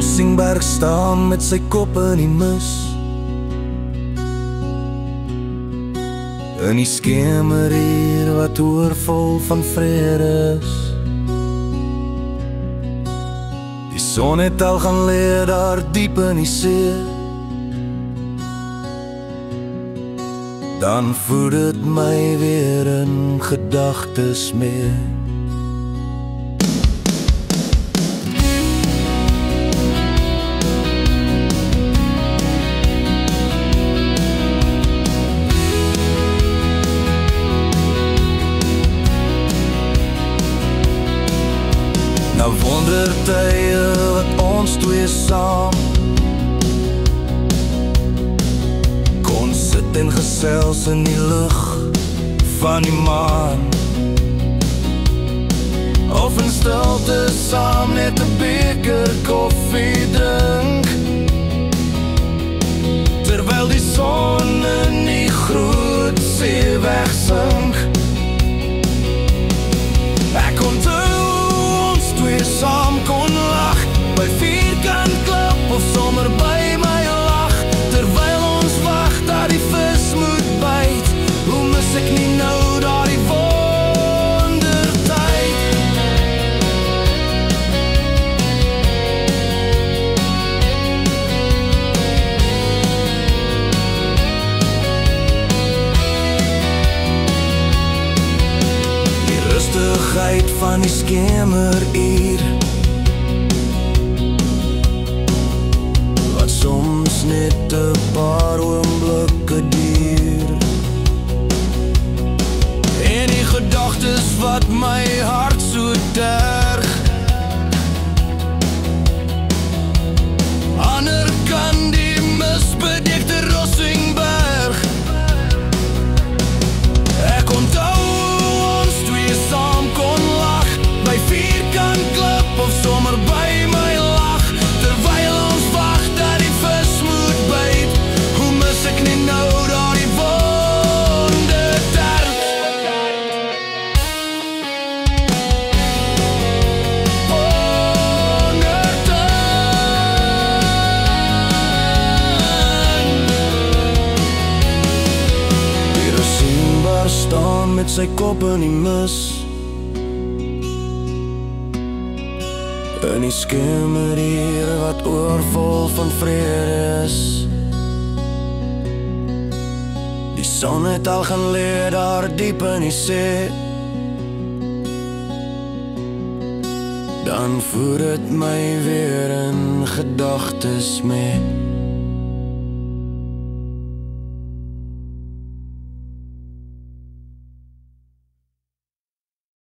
Rossingberg staan met sy kop in die mis. In die skemeruur wat oorvol van vrede is. Die son het al gaan lê daar diep in die see. Dan voed dit my weer in gedagtes mee. Nou wondertye wat ons twee saam kon sit en gesels in die lig van die maan, of in stilte saam net 'n beker koffie drink, terwyl die son in die groot see wegsink. Ek onthou saam kon lag by Vierkant Klip of sommer by my lag, terwyl ons wag dat die vis moet byt. Hoe mis ek nie nou daardie wondertyd. Die rustigheid van die skemeruur, soms net 'n paar oomblikke duur, en die gedagtes wat my hart so terg. Ander kan die misbedekte Rossingberg. Ek onthou ons twee saam kon lag by Vierkant Klip of sommer by my lag, terwyl ons wag dat die vis moet byt. Hoe mis ek nie nou daardie wondertyd. Die Rossingberg staan met sy kop in die mis. In die skemeruur wat oorvol van vrede is. Die son het al gaan lê daar diep in die see. Dan voer dit my weer in gedagtes mee.